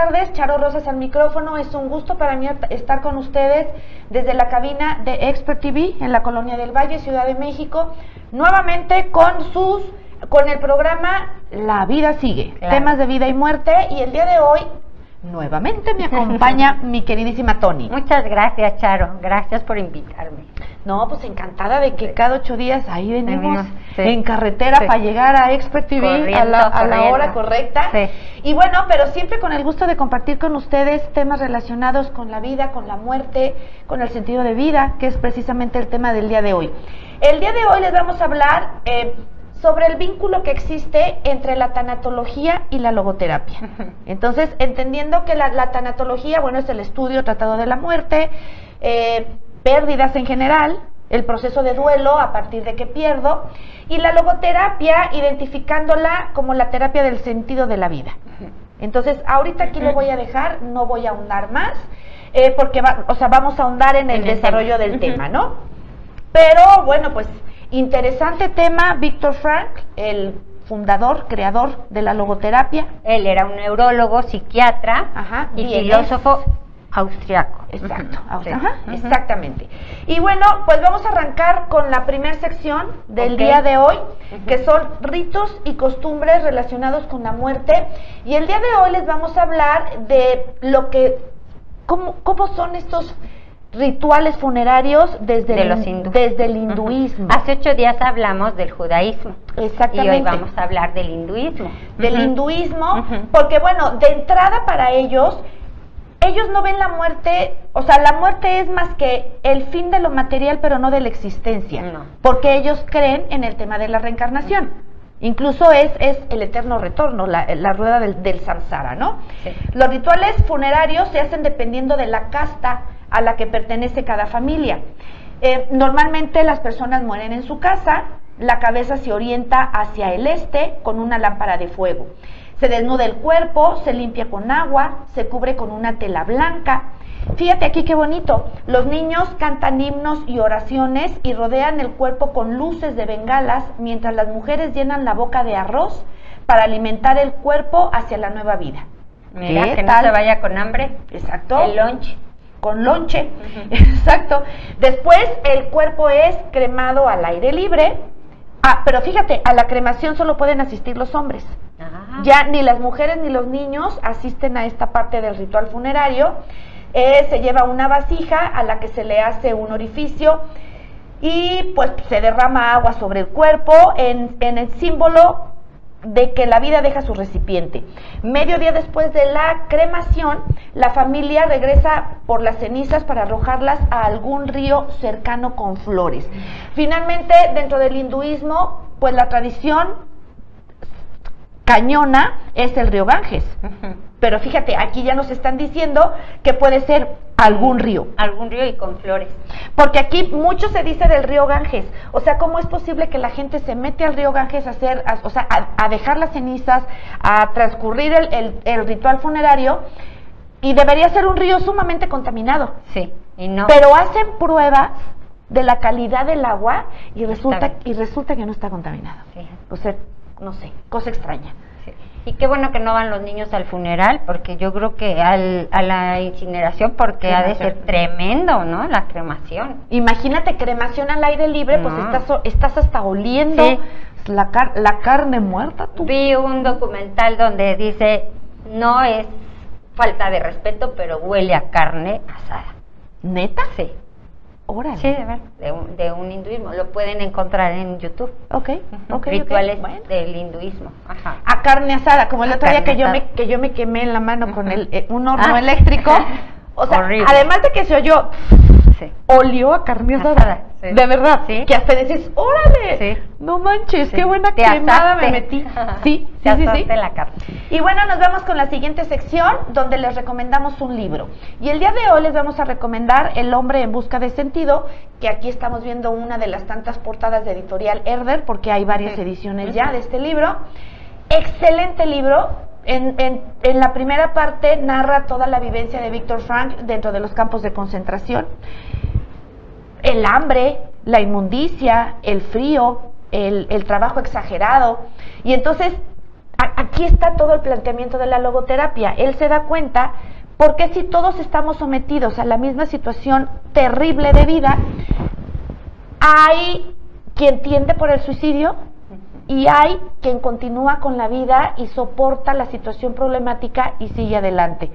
tardes, Charo Rosas al micrófono. Es un gusto para mí estar con ustedes desde la cabina de Expert TV en la Colonia del Valle, Ciudad de México, nuevamente con el programa La Vida Sigue, claro, temas de vida y muerte, y el día de hoy nuevamente me acompaña mi queridísima Tony. Muchas gracias, Charo, gracias por invitarme. No, pues encantada de que cada 8 días ahí venimos sí, en carretera para llegar a Expert TV corriendo, a la hora correcta. Sí. Y bueno, pero siempre con el gusto de compartir con ustedes temas relacionados con la vida, con la muerte, con el sentido de vida, que es precisamente el tema del día de hoy. El día de hoy les vamos a hablar sobre el vínculo que existe entre la tanatología y la logoterapia. Entonces, entendiendo que la tanatología, bueno, es el estudio tratado de la muerte, pérdidas en general, el proceso de duelo a partir de que pierdo, y la logoterapia identificándola como la terapia del sentido de la vida. Entonces, ahorita aquí lo voy a dejar, no voy a ahondar más, porque vamos a ahondar en el desarrollo del tema, ¿no? Pero, bueno, pues, interesante tema. Viktor Frankl, el fundador, creador de la logoterapia. Él era un neurólogo, psiquiatra y filósofo austriaco. Exacto, exactamente. Y bueno, pues vamos a arrancar con la primera sección del día de hoy, que son ritos y costumbres relacionados con la muerte. Y el día de hoy les vamos a hablar de cómo son estos rituales funerarios desde el hinduismo. Hace 8 días hablamos del judaísmo. Exactamente. Y hoy vamos a hablar del hinduismo. Del hinduismo, porque bueno, de entrada para ellos no ven la muerte, o sea, la muerte es más que el fin de lo material, pero no de la existencia. No. Porque ellos creen en el tema de la reencarnación. Incluso es el eterno retorno, la rueda del samsara, ¿no? Sí. Los rituales funerarios se hacen dependiendo de la casta a la que pertenece cada familia. Normalmente las personas mueren en su casa, la cabeza se orienta hacia el este con una lámpara de fuego. Se desnuda el cuerpo, se limpia con agua, se cubre con una tela blanca. Fíjate aquí qué bonito, los niños cantan himnos y oraciones y rodean el cuerpo con luces de bengalas, mientras las mujeres llenan la boca de arroz para alimentar el cuerpo hacia la nueva vida. Mira, que no se vaya con hambre. Exacto. El lonche. Con lonche, exacto. Después el cuerpo es cremado al aire libre. Pero fíjate, a la cremación solo pueden asistir los hombres. Ya ni las mujeres ni los niños asisten a esta parte del ritual funerario. Se lleva una vasija a la que se le hace un orificio y pues se derrama agua sobre el cuerpo en el símbolo de que la vida deja su recipiente. Medio día después de la cremación, la familia regresa por las cenizas para arrojarlas a algún río cercano con flores. Finalmente, dentro del hinduismo, pues la tradición cañona es el río Ganges. Pero fíjate, aquí ya nos están diciendo que puede ser algún río. Algún río y con flores. Porque aquí mucho se dice del río Ganges. O sea, ¿cómo es posible que la gente se mete al río Ganges a dejar las cenizas, a transcurrir el ritual funerario? Y debería ser un río sumamente contaminado. Sí, y no. Pero hacen pruebas de la calidad del agua y resulta que no está contaminado. Sí. O sea, no sé, cosa extraña. Sí. Y qué bueno que no van los niños al funeral, porque yo creo que a la incineración, porque ha de ser tremendo, ¿no? La cremación. Imagínate, cremación al aire libre, pues estás hasta oliendo la carne muerta. ¿Tú? Vi un documental donde dice, no es falta de respeto, pero huele a carne asada. ¿Neta? Sí. Órale. Sí, de un hinduismo. Lo pueden encontrar en YouTube. Rituales del hinduismo. A carne asada, como el otro día que yo me quemé en la mano con un horno eléctrico. O sea, horrible. Además de que se oyó, olió a carne asada. Sí. De verdad, que hasta dices, órale, no manches, qué buena quemada me metí. Sí. La carne. Y bueno, nos vamos con la siguiente sección, donde les recomendamos un libro. Y el día de hoy les vamos a recomendar El hombre en busca de sentido, que aquí estamos viendo una de las tantas portadas de Editorial Herder, porque hay varias ediciones ya de este libro. Excelente libro. En la primera parte narra toda la vivencia de Viktor Frankl dentro de los campos de concentración. El hambre, la inmundicia, el frío, el trabajo exagerado. Y entonces aquí está todo el planteamiento de la logoterapia. Él se da cuenta, porque si todos estamos sometidos a la misma situación terrible de vida, hay quien tiende por el suicidio y hay quien continúa con la vida y soporta la situación problemática y sigue adelante.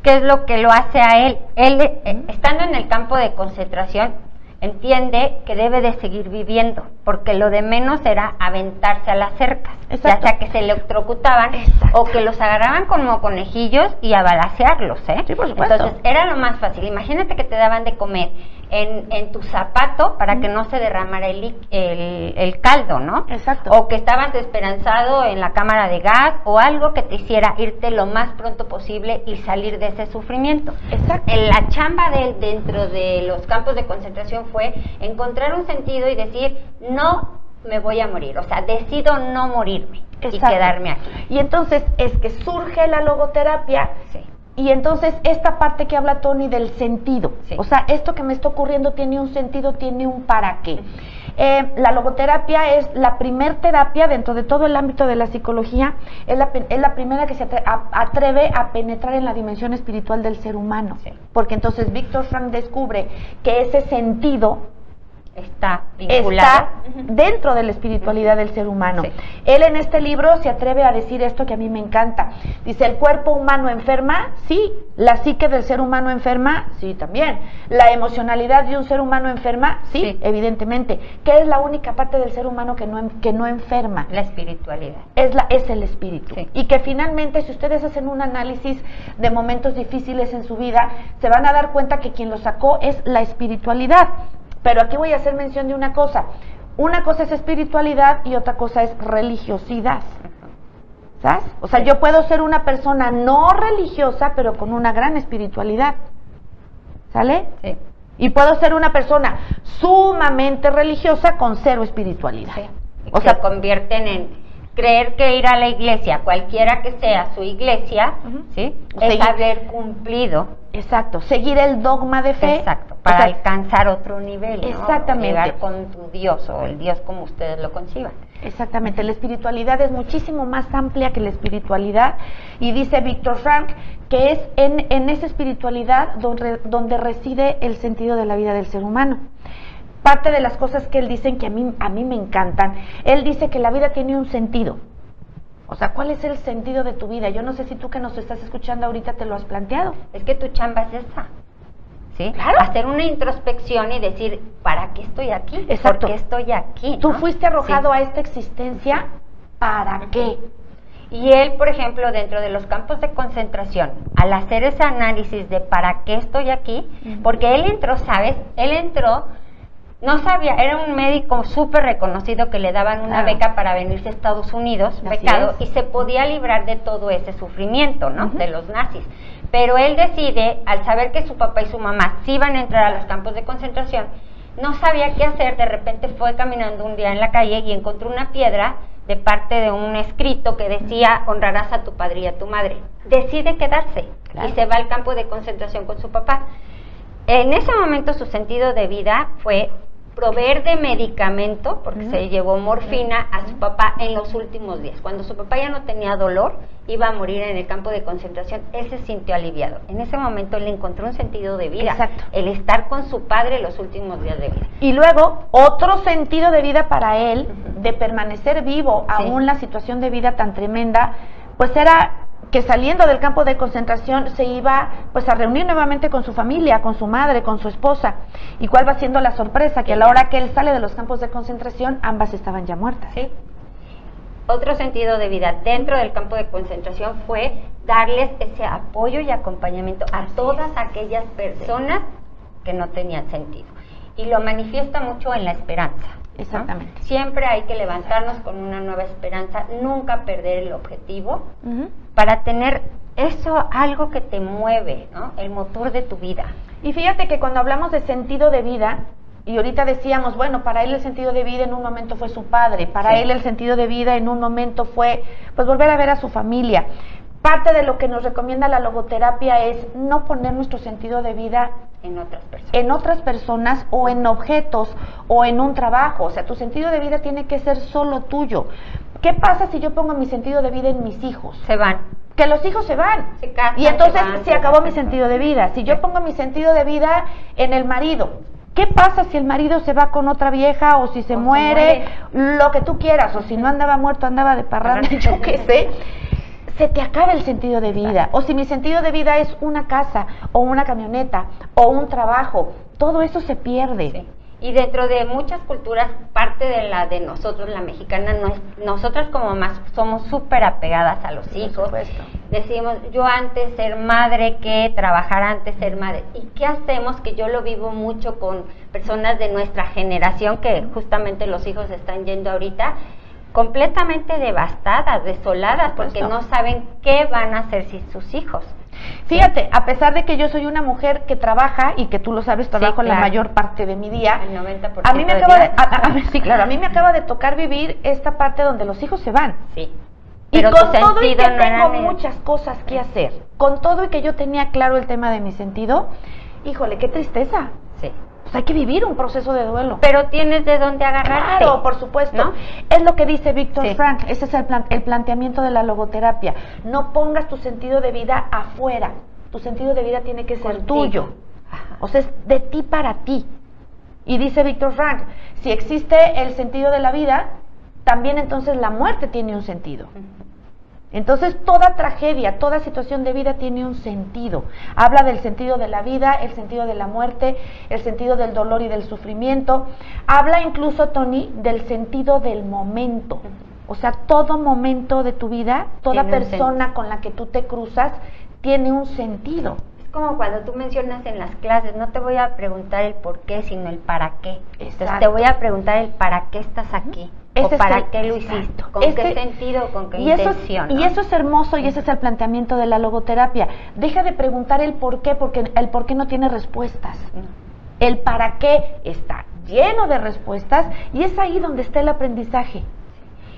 ¿Qué es lo que lo hace a él? Él, estando en el campo de concentración, entiende que debe de seguir viviendo, porque lo de menos era aventarse a las cercas, ya sea que se electrocutaban o que los agarraban como conejillos y a balacearlos, ¿eh? Sí, por supuesto. Entonces era lo más fácil. Imagínate que te daban de comer en tu zapato para que no se derramara el caldo, ¿no? Exacto. O que estabas esperanzado en la cámara de gas o algo que te hiciera irte lo más pronto posible y salir de ese sufrimiento. Exacto. La chamba de él dentro de los campos de concentración fue encontrar un sentido y decir, no me voy a morir, o sea, decido no morirme. Exacto. Y quedarme aquí. Y entonces es que surge la logoterapia. Sí. Y entonces esta parte que habla Tony del sentido, sí. O sea, esto que me está ocurriendo tiene un sentido, tiene un para qué. La logoterapia es la primer terapia dentro de todo el ámbito de la psicología, es la primera que se atreve a penetrar en la dimensión espiritual del ser humano, sí. Porque entonces Viktor Frankl descubre que ese sentido está vinculado dentro de la espiritualidad del ser humano. Sí. Él en este libro se atreve a decir esto que a mí me encanta. Dice, ¿el cuerpo humano enferma? Sí. ¿La psique del ser humano enferma? Sí, también. ¿La emocionalidad de un ser humano enferma? Sí, evidentemente. ¿Qué es la única parte del ser humano que no enferma? La espiritualidad. Es el espíritu. Sí. Y que finalmente, si ustedes hacen un análisis de momentos difíciles en su vida, se van a dar cuenta que quien lo sacó es la espiritualidad. Pero aquí voy a hacer mención de una cosa. Una cosa es espiritualidad y otra cosa es religiosidad. ¿Sabes? O sea, yo puedo ser una persona no religiosa, pero con una gran espiritualidad. ¿Sale? Sí. Y puedo ser una persona sumamente religiosa con cero espiritualidad. Sí. O sea, se convierten en creer que ir a la iglesia, cualquiera que sea su iglesia, ¿sí? Es haber cumplido. Exacto, seguir el dogma de fe. Exacto, para alcanzar otro nivel, ¿no? Exactamente. Llegar con tu Dios o el Dios como ustedes lo conciban. Exactamente, la espiritualidad es muchísimo más amplia que la espiritualidad y dice Viktor Frankl que es en esa espiritualidad donde reside el sentido de la vida del ser humano. Parte de las cosas que él dice que a mí me encantan, él dice que la vida tiene un sentido. O sea, ¿cuál es el sentido de tu vida? Yo no sé si tú que nos estás escuchando ahorita te lo has planteado. Es que tu chamba es esa, ¿sí? Claro. Hacer una introspección y decir, ¿para qué estoy aquí? Exacto. ¿Por qué estoy aquí? Tú ¿no? fuiste arrojado a esta existencia, ¿para qué? Y él, por ejemplo, dentro de los campos de concentración, al hacer ese análisis de ¿para qué estoy aquí? Porque él entró, ¿sabes? Él entró... No sabía, era un médico súper reconocido que le daban una beca para venirse a Estados Unidos, becado, y se podía librar de todo ese sufrimiento, ¿no? De los nazis. Pero él decide, al saber que su papá y su mamá sí iban a entrar a los campos de concentración, no sabía qué hacer, de repente fue caminando un día en la calle y encontró una piedra de parte de un escrito que decía, honrarás a tu padre y a tu madre. Decide quedarse y se va al campo de concentración con su papá. En ese momento su sentido de vida fue proveer de medicamento, porque se llevó morfina a su papá en los últimos días. Cuando su papá ya no tenía dolor, iba a morir en el campo de concentración, él se sintió aliviado. En ese momento él encontró un sentido de vida. Exacto. El estar con su padre en los últimos días de vida. Y luego, otro sentido de vida para él, de permanecer vivo, aún la situación de vida tan tremenda, pues era que saliendo del campo de concentración se iba pues a reunir nuevamente con su familia, con su madre, con su esposa. ¿Y cuál va siendo la sorpresa? Que a la hora que él sale de los campos de concentración, ambas estaban ya muertas. Sí. Otro sentido de vida dentro del campo de concentración fue darles ese apoyo y acompañamiento a todas aquellas personas que no tenían sentido. Y lo manifiesta mucho en la esperanza. Exactamente. ¿No? Siempre hay que levantarnos con una nueva esperanza, nunca perder el objetivo, para tener eso, algo que te mueve, ¿no? El motor de tu vida. Y fíjate que cuando hablamos de sentido de vida, y ahorita decíamos, bueno, para él el sentido de vida en un momento fue su padre, para él el sentido de vida en un momento fue, pues, volver a ver a su familia. Parte de lo que nos recomienda la logoterapia es no poner nuestro sentido de vida en otras personas o en objetos o en un trabajo. O sea, tu sentido de vida tiene que ser solo tuyo. ¿qué pasa si yo pongo mi sentido de vida en mis hijos? Se van. Que los hijos se van. Se casan, y entonces se acabó mi sentido de vida. Si yo pongo mi sentido de vida en el marido, ¿qué pasa si el marido se va con otra vieja o si se muere? Lo que tú quieras, o si no andaba muerto, andaba de parranda, yo qué sé. Se te acaba el sentido de vida. O si mi sentido de vida es una casa o una camioneta o un trabajo, todo eso se pierde. Sí. Y dentro de muchas culturas, parte de la de nosotros, la mexicana, nosotras como más somos súper apegadas a los hijos. Decimos, yo antes ser madre que trabajar antes ser madre. ¿Y qué hacemos? Que yo lo vivo mucho con personas de nuestra generación, que justamente los hijos están yendo ahorita, completamente devastadas, desoladas, porque no saben qué van a hacer sus hijos. Fíjate, a pesar de que yo soy una mujer que trabaja, y que tú lo sabes, trabajo la mayor parte de mi día, el 90% a mí me a mí me acaba de tocar vivir esta parte donde los hijos se van. Sí. Y pero con todo y que tengo muchas cosas que hacer, con todo y que yo tenía claro el tema de mi sentido, híjole, qué tristeza. Sí. Pues hay que vivir un proceso de duelo. Pero tienes de dónde agarrarte. Claro, por supuesto. ¿No? Es lo que dice Víctor Frank, ese es el planteamiento de la logoterapia. No pongas tu sentido de vida afuera, tu sentido de vida tiene que ser tuyo. O sea, es de ti para ti. Y dice Víctor Frank, si existe el sentido de la vida, también entonces la muerte tiene un sentido. Entonces toda tragedia, toda situación de vida tiene un sentido. Habla del sentido de la vida, el sentido de la muerte, el sentido del dolor y del sufrimiento. Habla incluso, Tony, del sentido del momento. O sea, todo momento de tu vida, toda persona con la que tú te cruzas, tiene un sentido. Es como cuando tú mencionas en las clases, no te voy a preguntar el por qué, sino el para qué. Entonces te voy a preguntar el para qué estás aquí. ¿O para qué lo hiciste? ¿Con qué sentido? ¿Con qué intención? Y eso es hermoso, y ese es el planteamiento de la logoterapia. Deja de preguntar el por qué, porque el por qué no tiene respuestas. El para qué está lleno de respuestas, y es ahí donde está el aprendizaje.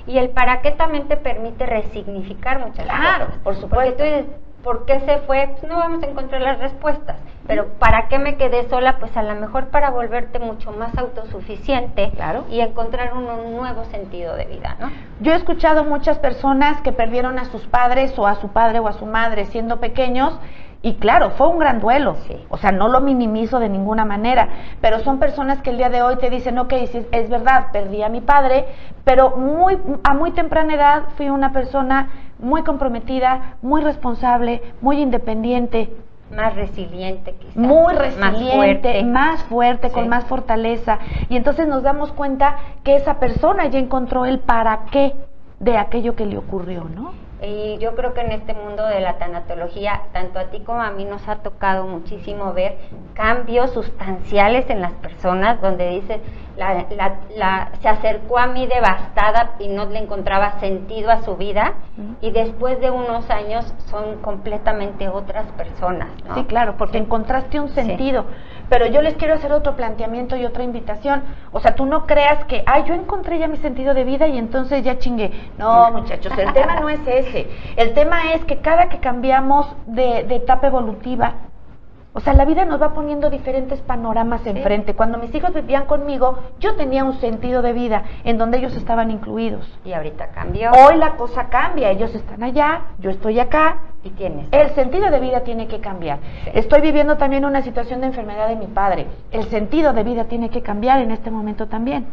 Y el para qué también te permite resignificar muchas cosas. Claro, por supuesto. Porque tú dices, ¿por qué se fue? Pues no vamos a encontrar las respuestas. Pero ¿para qué me quedé sola? Pues a lo mejor para volverte mucho más autosuficiente, y encontrar un nuevo sentido de vida, ¿no? Yo he escuchado muchas personas que perdieron a sus padres, o a su padre o a su madre siendo pequeños, y claro, fue un gran duelo. O sea, no lo minimizo de ninguna manera, pero son personas que el día de hoy te dicen, ok, sí, es verdad, perdí a mi padre, pero a muy temprana edad fui una persona muy comprometida, muy responsable, muy independiente. Más resiliente quizás. Muy resiliente, más fuerte, con más fortaleza. Y entonces nos damos cuenta que esa persona ya encontró el para qué de aquello que le ocurrió, ¿no? Y yo creo que en este mundo de la tanatología, tanto a ti como a mí nos ha tocado muchísimo ver cambios sustanciales en las personas, donde dice, se acercó a mí devastada y no le encontraba sentido a su vida, y después de unos años son completamente otras personas, ¿no? Sí, claro, porque encontraste un sentido. Pero yo les quiero hacer otro planteamiento y otra invitación. O sea, tú no creas que, yo encontré ya mi sentido de vida y entonces ya chingué. No, muchachos, el tema no es ese. El tema es que cada que cambiamos de etapa evolutiva, o sea, la vida nos va poniendo diferentes panoramas enfrente. Cuando mis hijos vivían conmigo, yo tenía un sentido de vida en donde ellos estaban incluidos. Y ahorita cambió. Hoy la cosa cambia, ellos están allá, yo estoy acá. Y tienes. El sentido de vida tiene que cambiar. Estoy viviendo también una situación de enfermedad de mi padre. El sentido de vida tiene que cambiar en este momento también.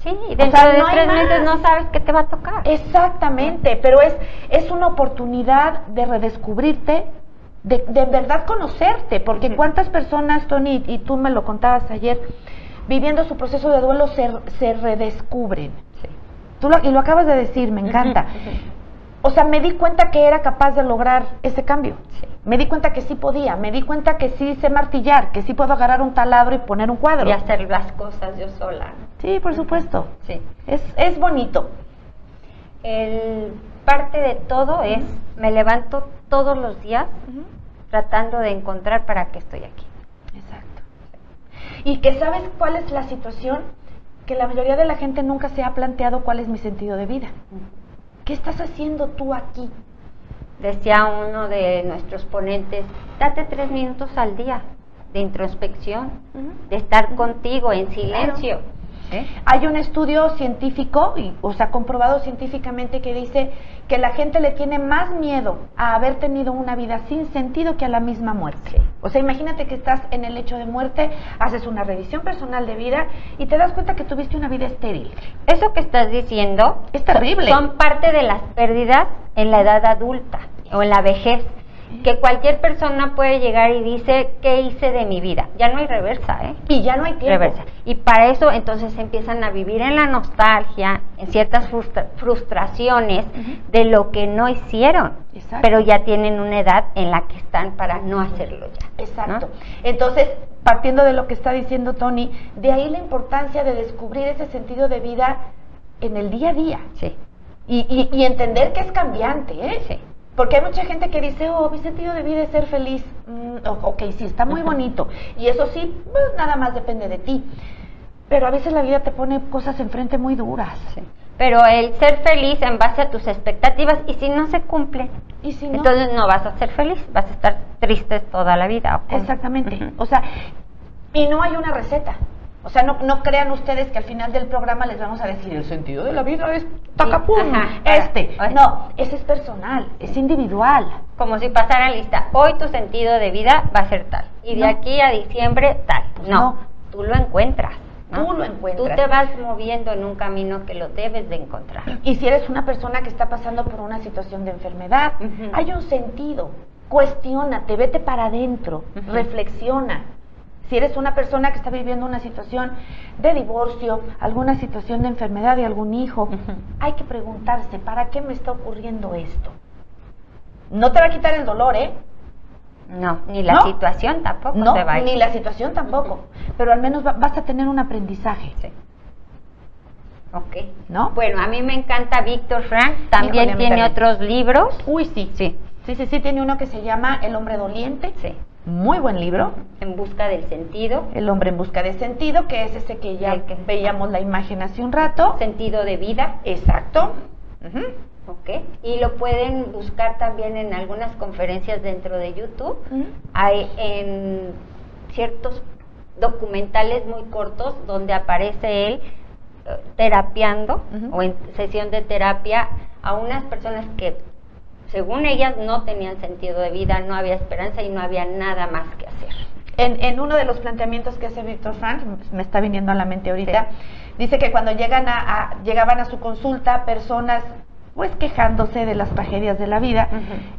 Sí, y dentro de 3 meses no sabes qué te va a tocar. Exactamente, pero es una oportunidad de redescubrirte, de verdad conocerte, porque cuántas personas, Tony, y tú me lo contabas ayer, viviendo su proceso de duelo se redescubren. Y lo acabas de decir, me encanta. O sea, me di cuenta que era capaz de lograr ese cambio. Me di cuenta que sí podía, me di cuenta que sí sé martillar, que sí puedo agarrar un taladro y poner un cuadro. Y hacer las cosas yo sola. Sí, por supuesto. Sí. Es bonito. Parte de todo es, me levanto todos los días tratando de encontrar para qué estoy aquí. Exacto. Y que sabes cuál es la situación, que la mayoría de la gente nunca se ha planteado cuál es mi sentido de vida. ¿Qué estás haciendo tú aquí? Decía uno de nuestros ponentes, date 3 minutos al día de introspección, de estar contigo en silencio. Hay un estudio científico, o sea, comprobado científicamente, que dice que la gente le tiene más miedo a haber tenido una vida sin sentido que a la misma muerte. O sea, imagínate que estás en el lecho de muerte, haces una revisión personal de vida y te das cuenta que tuviste una vida estéril. Eso que estás diciendo es terrible. Son parte de las pérdidas en la edad adulta o en la vejez, que cualquier persona puede llegar y dice, ¿qué hice de mi vida? Ya no hay reversa, Y ya no hay tiempo. Reversa. Y para eso entonces empiezan a vivir en la nostalgia, en ciertas frustraciones de lo que no hicieron. Exacto. Pero ya tienen una edad en la que están para no hacerlo ya. Exacto. ¿No? Entonces, partiendo de lo que está diciendo Tony, de ahí la importancia de descubrir ese sentido de vida en el día a día. Sí. Y entender que es cambiante, Sí. Porque hay mucha gente que dice, mi sentido de vida es ser feliz. Ok, sí, está muy bonito. Y eso sí, pues nada más depende de ti. Pero a veces la vida te pone cosas enfrente muy duras. Sí. Pero el ser feliz en base a tus expectativas, y si no se cumple, ¿y si no? Entonces no vas a ser feliz, vas a estar triste toda la vida. Exactamente. O sea, y no hay una receta. O sea, no crean ustedes que al final del programa les vamos a decir el sentido de la vida es tacapum, No, ese es personal, es individual. Como si pasara lista, hoy tu sentido de vida va a ser tal, y de aquí a diciembre tal. Pues no, tú lo encuentras. ¿no? Tú lo encuentras. Tú te vas moviendo en un camino que lo debes de encontrar. Y si eres una persona que está pasando por una situación de enfermedad, hay un sentido. Cuestiónate, vete para adentro, reflexiona. Si eres una persona que está viviendo una situación de divorcio, alguna situación de enfermedad de algún hijo, hay que preguntarse, ¿para qué me está ocurriendo esto? No te va a quitar el dolor, No, ni la situación tampoco no, te va a ir. Ni la situación tampoco, pero al menos vas a tener un aprendizaje. Sí. Ok. ¿No? Bueno, a mí me encanta Víctor Frank, también tiene otros libros. Uy, sí. Sí, tiene uno que se llama El hombre doliente. Sí. Muy buen libro. En busca del sentido. El hombre en busca de sentido, que es ese que ya veíamos la imagen hace un rato. Sentido de vida. Exacto. Ok. Y lo pueden buscar también en algunas conferencias dentro de YouTube. Hay en ciertos documentales muy cortos donde aparece él terapiando o en sesión de terapia a unas personas que según ellas no tenían sentido de vida, no había esperanza y no había nada más que hacer. En uno de los planteamientos que hace Víctor Frank, me está viniendo a la mente ahorita, dice que cuando llegaban a su consulta personas pues quejándose de las tragedias de la vida,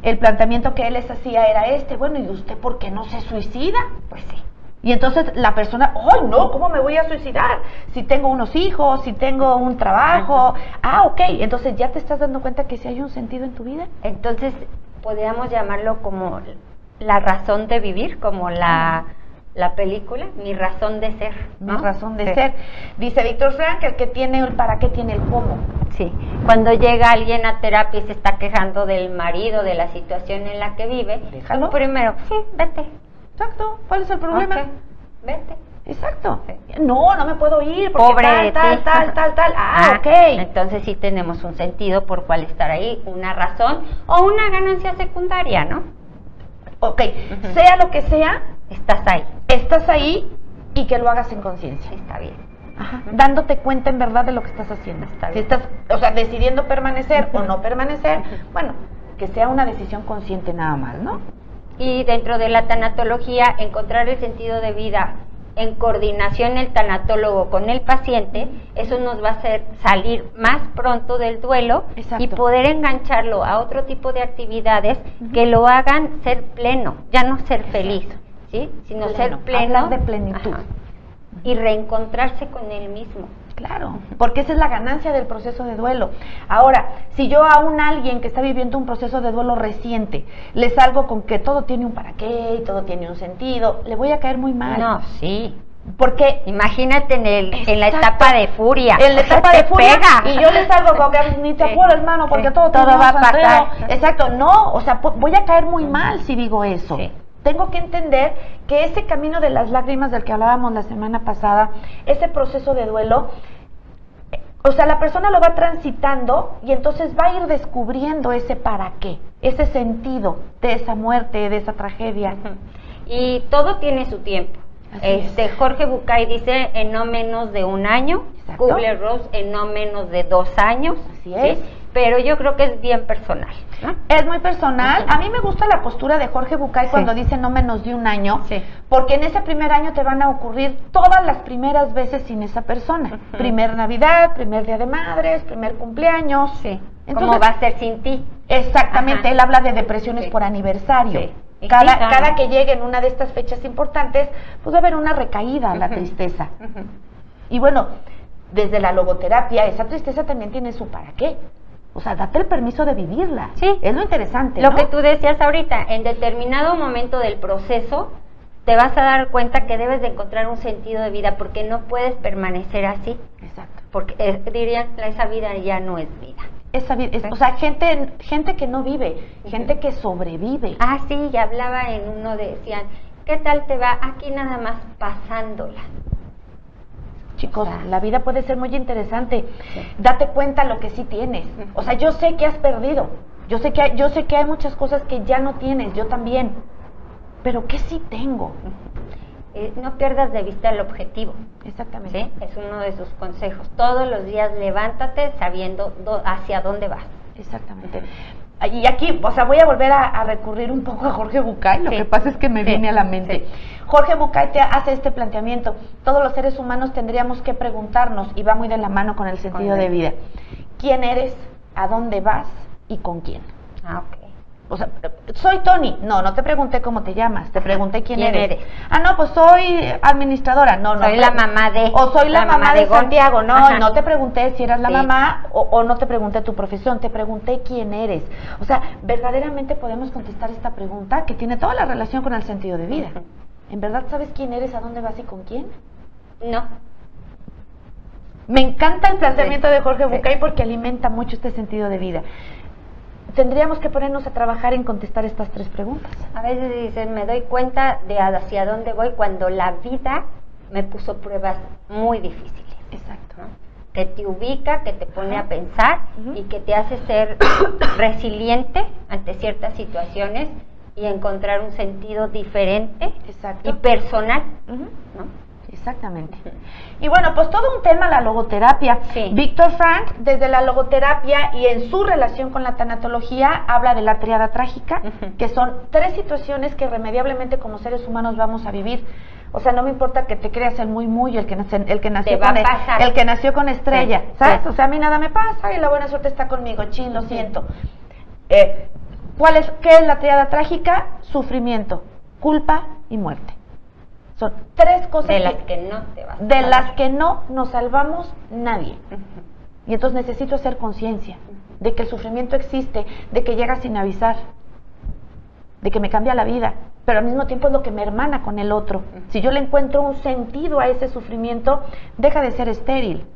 el planteamiento que él les hacía era bueno, ¿y usted por qué no se suicida? Pues sí. Y entonces la persona, ¡ay no! ¿Cómo me voy a suicidar? Si tengo unos hijos, si tengo un trabajo. Ok, entonces ya te estás dando cuenta que si hay un sentido en tu vida. Entonces podríamos llamarlo como la razón de vivir, como la película, mi razón de ser, ¿no? Mi razón de ser. Dice Víctor Frank, el que tiene el para qué tiene el cómo. Sí, cuando llega alguien a terapia y se está quejando del marido, de la situación en la que vive, déjalo. Primero, vete. Exacto, ¿cuál es el problema? Okay. Vete. Exacto. Sí. No me puedo ir porque pobre tal. Ok. Entonces sí tenemos un sentido por cual estar ahí, una razón o una ganancia secundaria, ¿no? Ok, sea lo que sea, estás ahí. Estás ahí y que lo hagas en conciencia. Está bien. Dándote cuenta en verdad de lo que estás haciendo. Está bien. Si estás, o sea, decidiendo permanecer o no permanecer, bueno, que sea una decisión consciente nada más, ¿no? Y dentro de la tanatología, encontrar el sentido de vida en coordinación el tanatólogo con el paciente, eso nos va a hacer salir más pronto del duelo. Exacto. Y poder engancharlo a otro tipo de actividades que lo hagan ser pleno, ya no ser feliz, ¿sí? Sino pleno, ser pleno. Hablar de plenitud. Y reencontrarse con él mismo. Claro, porque esa es la ganancia del proceso de duelo. Ahora, si yo a alguien que está viviendo un proceso de duelo reciente, le salgo con que todo tiene un para qué y todo tiene un sentido, le voy a caer muy mal. No, sí. Porque imagínate en la etapa de furia. En la etapa de furia pega. Y yo le salgo con que ni te apures, hermano, porque todo va a pasar. Exacto, no, o sea, voy a caer muy mal si digo eso. Sí. Tengo que entender que ese camino de las lágrimas del que hablábamos la semana pasada, ese proceso de duelo, o sea, la persona lo va transitando y entonces va a ir descubriendo ese para qué, ese sentido de esa muerte, de esa tragedia. Y todo tiene su tiempo. Jorge Bucay dice en no menos de un año, Kubler-Ross en no menos de 2 años. Así es. ¿Sí? Pero yo creo que es bien personal, ¿no? Es muy personal. A mí me gusta la postura de Jorge Bucay cuando dice no menos de un año, porque en ese primer año te van a ocurrir todas las primeras veces sin esa persona. Primer Navidad, primer Día de Madres, primer cumpleaños. Sí. Entonces, ¿cómo va a ser sin ti? Exactamente. Él habla de depresiones por aniversario. Cada que llegue en una de estas fechas importantes, pues va a haber una recaída, la tristeza. Y bueno, desde la logoterapia, esa tristeza también tiene su para qué. O sea, date el permiso de vivirla. Sí. Es lo interesante, Lo que tú decías ahorita, en determinado momento del proceso, te vas a dar cuenta que debes de encontrar un sentido de vida, porque no puedes permanecer así. Exacto. Porque dirían, esa vida ya no es vida. Esa vida, o sea, gente que no vive, gente que sobrevive. Sí, ya hablaba en uno, decían, ¿qué tal te va? Aquí nada más pasándola. Chicos, la vida puede ser muy interesante. Date cuenta lo que sí tienes. O sea, yo sé que has perdido. Yo sé que hay muchas cosas que ya no tienes, yo también. Pero ¿qué sí tengo? No pierdas de vista el objetivo. Exactamente. ¿Sí? Es uno de sus consejos. Todos los días levántate sabiendo hacia dónde vas. Exactamente. Y aquí, o sea, voy a volver a recurrir un poco a Jorge Bucay. Lo que pasa es que me viene a la mente. Jorge Bucay te hace este planteamiento. Todos los seres humanos tendríamos que preguntarnos, y va muy de la mano con el sentido de vida. ¿Quién eres? ¿A dónde vas? ¿Y con quién? Ok. O sea, soy Tony. No te pregunté cómo te llamas, te pregunté quién eres. No, pues soy administradora. No. Soy la mamá de. O soy la mamá de Santiago. No te pregunté si eras la mamá o no te pregunté tu profesión, te pregunté quién eres. O sea, verdaderamente podemos contestar esta pregunta que tiene toda la relación con el sentido de vida. ¿En verdad sabes quién eres, a dónde vas y con quién? No. Me encanta el planteamiento de Jorge Bucay porque alimenta mucho este sentido de vida. Tendríamos que ponernos a trabajar en contestar estas 3 preguntas. A veces dicen, me doy cuenta de hacia dónde voy cuando la vida me puso pruebas muy difíciles. Exacto. ¿No? Que te ubica, que te pone a pensar y que te hace ser resiliente ante ciertas situaciones y encontrar un sentido diferente y personal. ¿No? Exactamente. Y bueno, pues todo un tema la logoterapia. Víctor Frank, desde la logoterapia y en su relación con la tanatología, habla de la triada trágica, que son 3 situaciones que irremediablemente como seres humanos vamos a vivir. O sea, no me importa que te creas el muy, el que nació con estrella, ¿sabes? O sea, a mí nada me pasa y la buena suerte está conmigo, lo siento. ¿Qué es la triada trágica? Sufrimiento, culpa y muerte. Son 3 cosas de las que no te vas a de las que no nos salvamos nadie. Y entonces necesito hacer conciencia de que el sufrimiento existe, de que llega sin avisar, de que me cambia la vida, pero al mismo tiempo es lo que me hermana con el otro. Si yo le encuentro un sentido a ese sufrimiento, deja de ser estéril.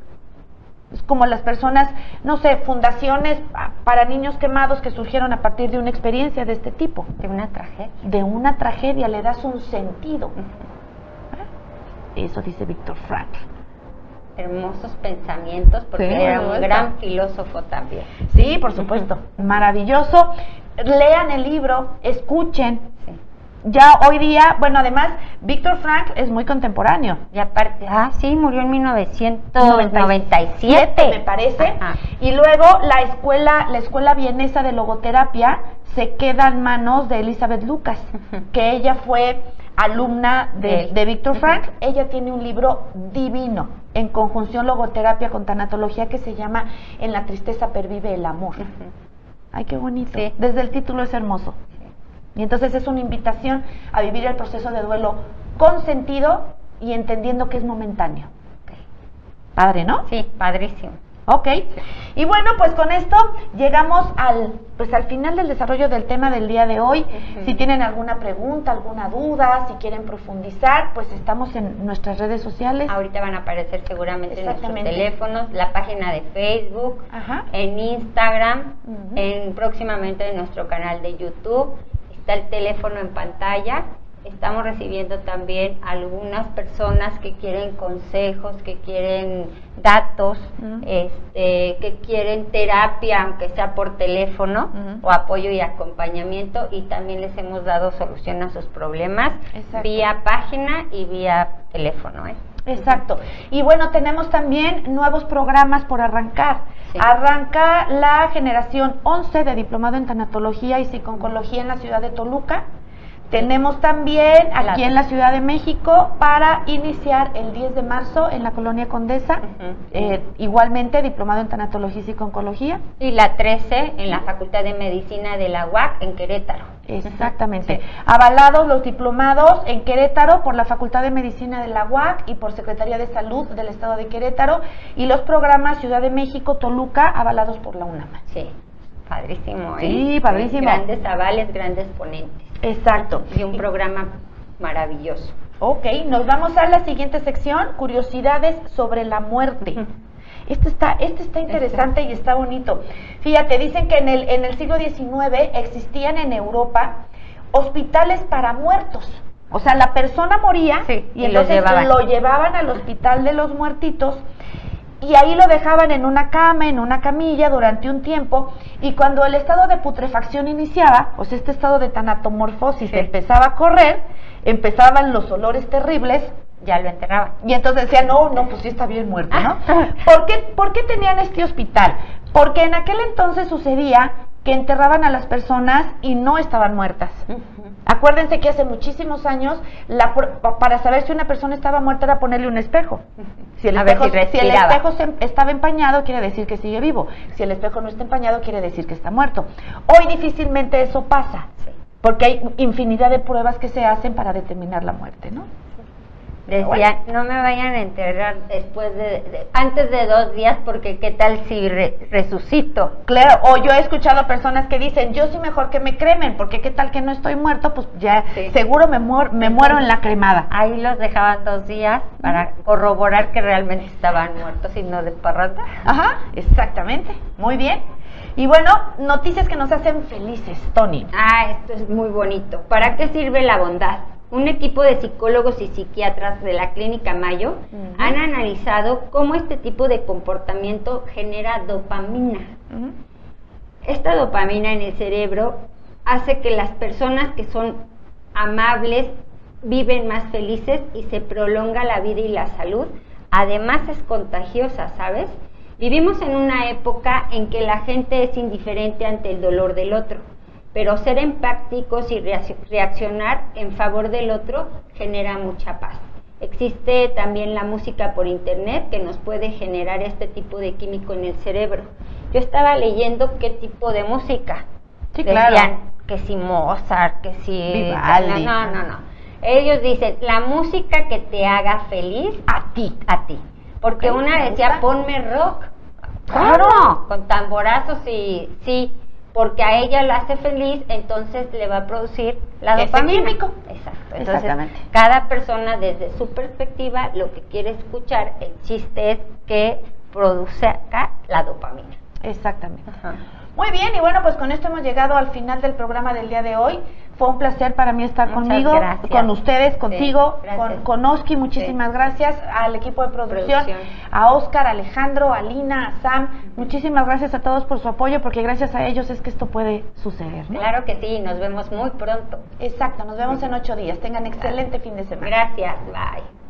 Es como las personas, no sé, fundaciones para niños quemados que surgieron a partir de una experiencia de este tipo. De una tragedia. De una tragedia, le das un sentido. Eso dice Víctor Frank. Hermosos pensamientos, porque era un gran filósofo también. Sí, por supuesto. Maravilloso. Lean el libro, escuchen. Ya hoy día, bueno, además, Víctor Frank es muy contemporáneo. Y aparte, murió en 1997, me parece. Y luego la escuela vienesa de logoterapia se queda en manos de Elizabeth Lucas, que ella fue alumna de Víctor Frank. Ella tiene un libro divino en conjunción logoterapia con tanatología que se llama En la tristeza pervive el amor. Ay, qué bonito. Desde el título es hermoso. Y entonces es una invitación a vivir el proceso de duelo con sentido y entendiendo que es momentáneo. Padre, ¿no? Sí, padrísimo. Ok. Y bueno, pues con esto llegamos al final del desarrollo del tema del día de hoy. Si tienen alguna pregunta, alguna duda, si quieren profundizar, pues estamos en nuestras redes sociales. Ahorita van a aparecer seguramente nuestros teléfonos, la página de Facebook, en Instagram, próximamente en nuestro canal de YouTube. Está el teléfono en pantalla estamos recibiendo también algunas personas que quieren consejos, que quieren datos, que quieren terapia, aunque sea por teléfono, o apoyo y acompañamiento, y también les hemos dado solución a sus problemas vía página y vía teléfono. Exacto. Y bueno, tenemos también nuevos programas por arrancar. Sí. Arranca la generación 11 de diplomado en tanatología y psiconcología en la ciudad de Toluca. Tenemos también aquí en la Ciudad de México para iniciar el 10 de marzo en la Colonia Condesa, igualmente diplomado en tanatología y psiconcología. Y la 13 en la Facultad de Medicina de la UAC en Querétaro. Exactamente. Avalados los diplomados en Querétaro por la Facultad de Medicina de la UAC y por Secretaría de Salud del Estado de Querétaro, y los programas Ciudad de México, Toluca, avalados por la UNAM. Sí, padrísimo. Sí, padrísimo. Grandes avales, grandes ponentes. Exacto. Y un programa maravilloso. Ok, nos vamos a la siguiente sección, curiosidades sobre la muerte. Este está interesante y está bonito. Fíjate, dicen que en el siglo XIX existían en Europa hospitales para muertos. O sea, la persona moría y entonces lo llevaban al hospital de los muertitos, y ahí lo dejaban en una cama, en una camilla durante un tiempo, y cuando el estado de putrefacción iniciaba, o sea, este estado de tanatomorfosis empezaba a correr, empezaban los olores terribles, ya lo enterraban. Y entonces decían, no, pues sí está bien muerto, ¿no? ¿Por qué tenían este hospital? Porque en aquel entonces sucedía que enterraban a las personas y no estaban muertas. Acuérdense que hace muchísimos años, para saber si una persona estaba muerta era ponerle un espejo. Si el espejo estaba empañado, quiere decir que sigue vivo. Si el espejo no está empañado, quiere decir que está muerto. Hoy difícilmente eso pasa, porque hay infinidad de pruebas que se hacen para determinar la muerte, ¿no? Decían, no me vayan a enterrar antes de 2 días, porque qué tal si resucito. Claro, o yo he escuchado a personas que dicen, yo sí mejor que me cremen, porque qué tal que no estoy muerto, pues ya seguro me muero en la cremada. Ahí los dejaban 2 días para corroborar que realmente estaban muertos y no de parranda. Ajá, exactamente, muy bien. Y bueno, noticias que nos hacen felices, Tony. Esto es muy bonito. ¿Para qué sirve la bondad? Un equipo de psicólogos y psiquiatras de la Clínica Mayo han analizado cómo este tipo de comportamiento genera dopamina. Esta dopamina en el cerebro hace que las personas que son amables viven más felices y se prolonga la vida y la salud. Además es contagiosa, ¿sabes? Vivimos en una época en que la gente es indiferente ante el dolor del otro, pero ser empáticos y reaccionar en favor del otro genera mucha paz. Existe también la música por internet que nos puede generar este tipo de químico en el cerebro. Yo estaba leyendo qué tipo de música. Decían que si Mozart, que si Vivaldi. No. Ellos dicen la música que te haga feliz a ti. Porque una decía ponme rock. Claro. Con tamborazos y sí. Porque a ella la hace feliz, entonces le va a producir la dopamina. Químico. Exacto. Entonces, cada persona desde su perspectiva lo que quiere escuchar, el chiste es que produzca la dopamina. Exactamente. Muy bien, y bueno, pues con esto hemos llegado al final del programa del día de hoy. Fue un placer para mí estar conmigo, con ustedes, contigo, con Oski, muchísimas gracias, al equipo de producción, a Oscar, a Alejandro, a Lina, a Sam, muchísimas gracias a todos por su apoyo, porque gracias a ellos es que esto puede suceder, ¿no? Claro que sí, nos vemos muy pronto. Exacto, nos vemos en 8 días, tengan excelente fin de semana. Gracias, bye.